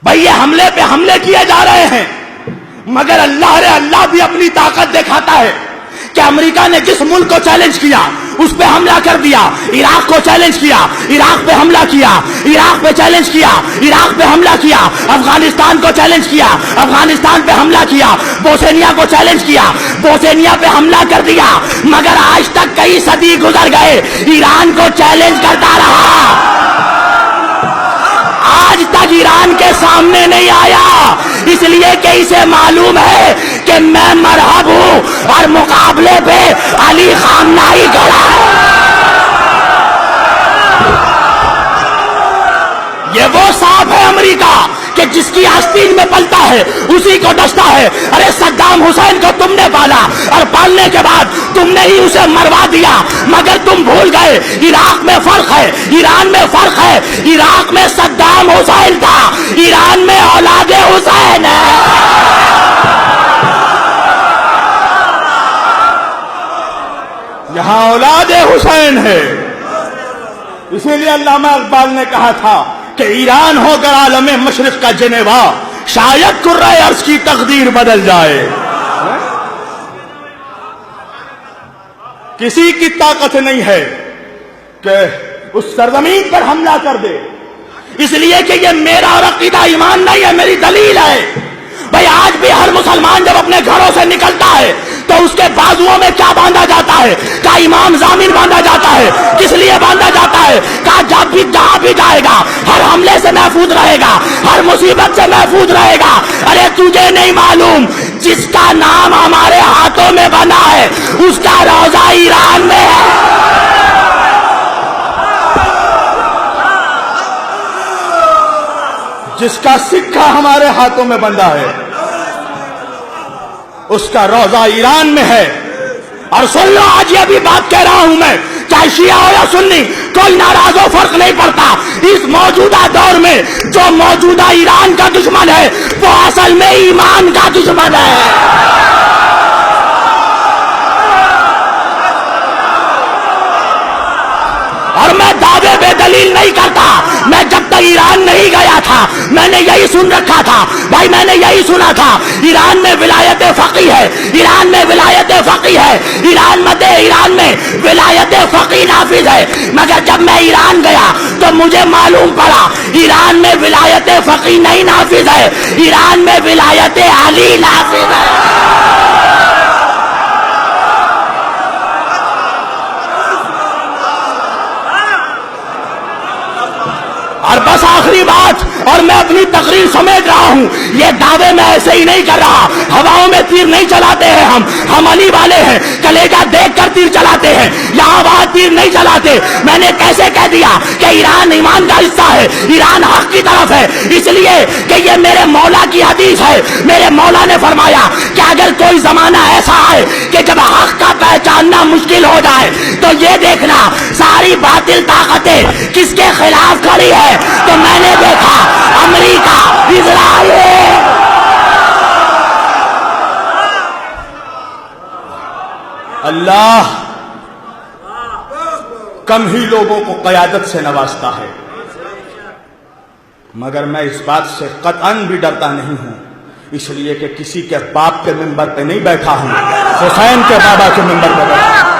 بھائی یہ حملے پہ حملے کیے جا رہے ہیں، مگر اللہ بھی اپنی طاقت دکھاتا ہے کہ امریکہ نے جس ملک کو چیلنج کیا اس پہ حملہ کر دیا. عراق کو چیلنج کیا، عراق پہ حملہ کیا. عراق پہ چیلنج کیا، عراق پہ حملہ کیا. افغانستان کو چیلنج کیا، افغانستان پہ حملہ کیا. بوسنیا کو چیلنج کیا، بوسنیا پہ حملہ کر دیا. مگر آج تک کئی صدی گزر گئے، ایران کو چیلنج کرتا رہا، آج تک ایران کے سامنے نہیں آیا. اس لیے کہ اسے معلوم ہے کہ میں مرحب ہوں اور مقابلے پہ علی خامنہئی کھڑا ہے. یہ وہ سانپ ہے امریکہ کہ جس کی آستین میں پلتا ہے اسی کو ڈستا ہے. ارے صدام حسین کو تم نے پالا اور پالنے کے بعد تم نے ہی اسے مروا دیا، مگر تم بھول گئے عراق میں فرق ہے، ایران میں فرق ہے. عراق میں صدام حسین تھا، ایران میں اولاد حسین ہے. یہاں اولاد حسین ہے. اسی لیے علامہ اقبال نے کہا تھا کہ ایران ہو کر عالم مشرق کا جنیوا، شاید کرۂ ارض کی تقدیر بدل جائے. کسی کی طاقت نہیں ہے کہ اس سرزمین پر حملہ کر دے، اس لیے کہ یہ میرا اور عقیدہ ایمان نہیں ہے، میری دلیل ہے. بھائی آج بھی ہر مسلمان جب اپنے گھروں سے نکلتا ہے تو اس کے بازوؤں میں کیا باندھا جاتا ہے؟ کیا امام ضامن باندھا جاتا ہے؟ کس لیے باندھا جاتا ہے؟ کہا جب بھی جہاں بھی جائے گا ہر حملے سے محفوظ رہے گا، ہر مصیبت سے محفوظ رہے گا. ارے تجھے نہیں معلوم جس کا نام ہمارے ہاتھوں میں بنا ہے اس کا روضہ ایران میں ہے. جس کا سکہ ہمارے ہاتھوں میں بندھا ہے اس کا روضہ ایران میں ہے. اور سن لو، آج یہ بھی بات کہہ رہا ہوں میں، چاہے شیعہ ہو یا سنی، کوئی ناراض ہو فرق نہیں پڑتا. اس موجودہ دور میں جو موجودہ ایران کا دشمن ہے وہ اصل میں ایمان کا دشمن ہے. اور میں دعوے بے دلیل نہیں کرتا. میں جب تک ایران نہیں گیا تھا میں نے یہی سن رکھا تھا بھائی، میں نے یہی سنا تھا ایران میں ولایت فقیہ ہے، ایران میں ولایت فقیہ ہے، ایران میں ولایت فقیہ نافذ ہے. مگر جب میں ایران گیا تو مجھے معلوم پڑا ایران میں ولایت فقیہ نہیں نافذ ہے، ایران میں ولایت علی نافذ ہے. اور بس آخری بات، اور میں اپنی تقریر سمیٹ رہا ہوں، یہ دعوے میں ایسے ہی نہیں کر رہا، ہواؤں میں تیر نہیں چلاتے ہیں. ہم علی والے ہیں، کلیجہ دیکھ کر تیر چلاتے ہیں، یہاں وہاں تیر نہیں چلاتے. میں نے کیسے کہہ دیا کہ ایران ایمان کا حصہ ہے، ایران حق کی طرف ہے؟ اس لیے کہ یہ میرے مولا کی حدیث ہے. میرے مولا نے فرمایا کہ اگر کوئی زمانہ ایسا آئے کہ جب حق کا پہچاننا مشکل ہو جائے تو یہ دیکھنا ساری باطل طاقتیں کس کے خلاف کھڑی ہے. تو میں نے دیکھا امریکہ، اسرائیل. اللہ کم ہی لوگوں کو قیادت سے نوازتا ہے، مگر میں اس بات سے قطعاً بھی ڈرتا نہیں ہوں، اس لیے کہ کسی کے باپ کے منبر پہ نہیں بیٹھا ہوں، حسین کے بابا کے منبر پہ بیٹھا ہوں.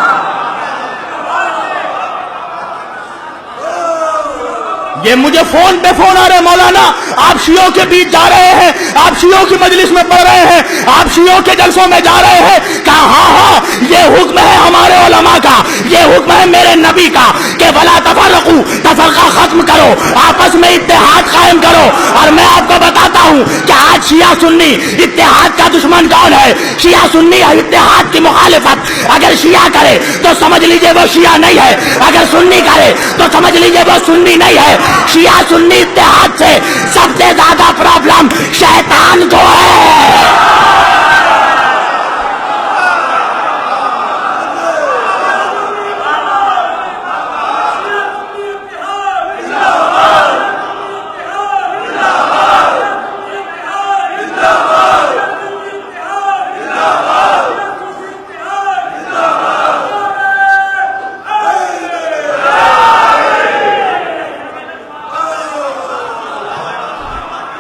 یہ مجھے فون پہ فون آ رہے، مولانا آپ شیعوں کے بیچ جا رہے ہیں، آپ شیعوں کی مجلس میں پڑھ رہے ہیں، آپ شیعوں کے جلسوں میں جا رہے ہیں. کہا ہاں یہ حکم ہے ہمارے علماء کا، یہ حکم ہے میرے نبی کا کہ ولا تفرقوا، تفرقہ ختم کرو، آپس میں اتحاد قائم کرو. اور میں آپ کو بتاتا ہوں کہ آج شیعہ سنی اتحاد کا دشمن کون ہے؟ شیعہ سنی اتحاد کی مخالفت اگر شیعہ کرے تو سمجھ لیجئے وہ شیعہ نہیں ہے، اگر سنی کرے تو سمجھ لیجئے وہ سنی نہیں ہے. شیعہ سنی اتحاد سے سب سے زیادہ پرابلم شیطان کو ہے.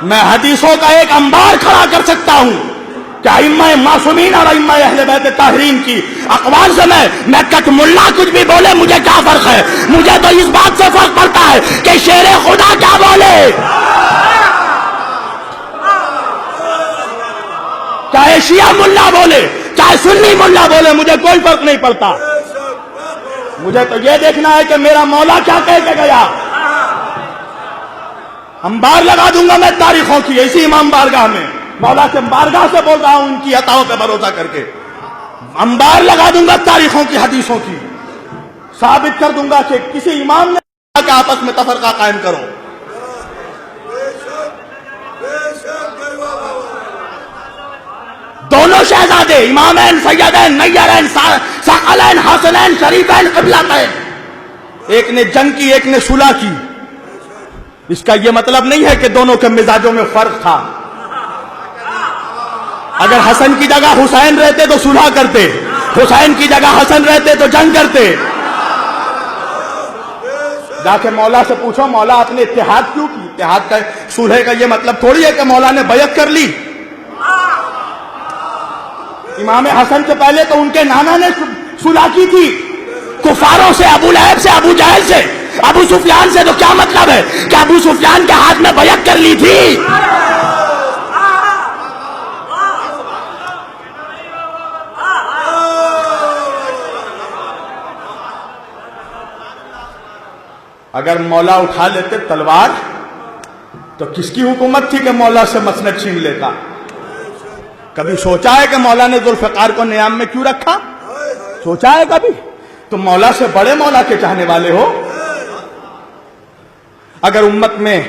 میں حدیثوں کا ایک انبار کھڑا کر سکتا ہوں کہ ائمہ معصومین اور ائمہ اہل بیت طاہرین کی اقوال سے میں کٹ ملا کچھ بھی بولے مجھے کیا فرق ہے؟ مجھے تو اس بات سے فرق پڑتا ہے کہ شیر خدا کیا بولے، چاہے شیعہ ملا بولے چاہے سنی ملا بولے، مجھے کوئی فرق نہیں پڑتا۔ مجھے تو یہ دیکھنا ہے کہ میرا مولا کیا کہہ کے گیا۔ انبار لگا دوں گا میں تاریخوں کی، اسی امام بارگاہ میں، مولا کے بارگاہ سے بول رہا ہوں، ان کی عطاؤں پہ بھروسہ کر کے انبار لگا دوں گا تاریخوں کی، حدیثوں کی، ثابت کر دوں گا کہ کسی امام نے کہا کہ آپس میں تفرقہ قائم کرو۔ دونوں شہزادے امامین سیدین نیرین ثقلین حسنین شریفین قبلتین، ایک نے جنگ کی ایک نے صلح کی۔ اس کا یہ مطلب نہیں ہے کہ دونوں کے مزاجوں میں فرق تھا۔ اگر حسن کی جگہ حسین رہتے تو صلح کرتے، حسین کی جگہ حسن رہتے تو جنگ کرتے۔ جا کے مولا سے پوچھو مولا آپ نے اتحاد کیوں کی؟ اتحاد کا صلح کا یہ مطلب تھوڑی ہے کہ مولا نے بیعت کر لی۔ امام حسن سے پہلے تو ان کے نانا نے صلح کی تھی کفاروں سے، ابو لہب سے، ابو جہل سے، ابو سفیان سے۔ تو کیا مطلب ہے کہ ابو سفیان کے ہاتھ میں بیعت کر لی تھی؟ اگر مولا اٹھا لیتے تلوار تو کس کی حکومت تھی کہ مولا سے مسند چھین لیتا؟ کبھی سوچا ہے کہ مولا نے ذوالفقار کو نیام میں کیوں رکھا؟ سوچا ہے کبھی؟ تم مولا سے بڑے مولا کے چاہنے والے ہو۔ اگر امت میں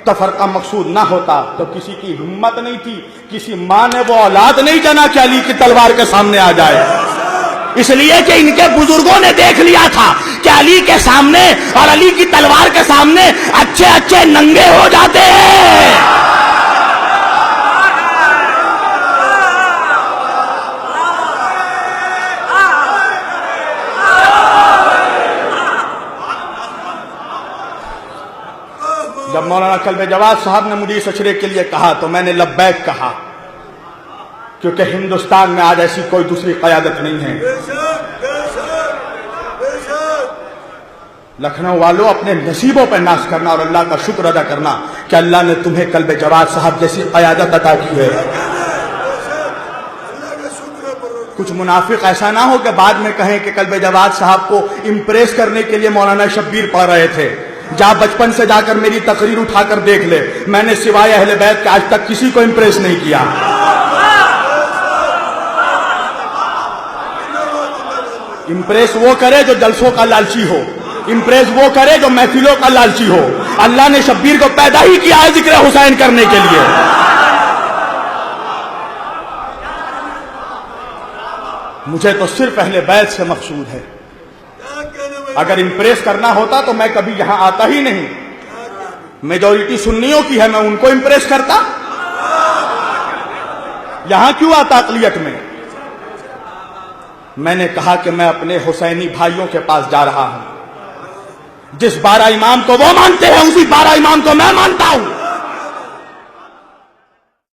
تفرقہ مقصود نہ ہوتا تو کسی کی ہمت نہیں تھی، کسی ماں نے وہ اولاد نہیں جنا کہ علی کی تلوار کے سامنے آ جائے، اس لیے کہ ان کے بزرگوں نے دیکھ لیا تھا کہ علی کے سامنے اور علی کی تلوار کے سامنے اچھے اچھے ننگے ہو جاتے ہیں۔ جب مولانا کلب جواد صاحب نے مجھے اس اشرے کے لیے کہا تو میں نے لبیک کہا، کیونکہ ہندوستان میں آج ایسی کوئی دوسری قیادت نہیں ہے۔ لکھنؤ والوں اپنے نصیبوں پر ناز کرنا اور اللہ کا شکر ادا کرنا کہ اللہ نے تمہیں کلب جواد صاحب جیسی قیادت عطا کی ہے۔ کچھ منافق ایسا نہ ہو کہ بعد میں کہیں کہ کلب جواد صاحب کو امپریس کرنے کے لیے مولانا شبیر پڑھ رہے تھے۔ جا بچپن سے جا کر میری تقریر اٹھا کر دیکھ لے، میں نے سوائے اہل بیت کے آج تک کسی کو امپریس نہیں کیا۔ امپریس وہ کرے جو جلسوں کا لالچی ہو، امپریس وہ کرے جو محفلوں کا لالچی ہو۔ اللہ نے شبیر کو پیدا ہی کیا ہے ذکر حسین کرنے کے لیے۔ مجھے تو صرف اہل بیت سے مقصود ہے۔ اگر امپریس کرنا ہوتا تو میں کبھی یہاں آتا ہی نہیں۔ میجورٹی سنیوں کی ہے، میں ان کو امپریس کرتا؟ یہاں کیوں آتا اقلیت میں؟ میں نے کہا کہ میں اپنے حسینی بھائیوں کے پاس جا رہا ہوں، جس 12 امام کو وہ مانتے ہیں اسی 12 امام کو میں مانتا ہوں۔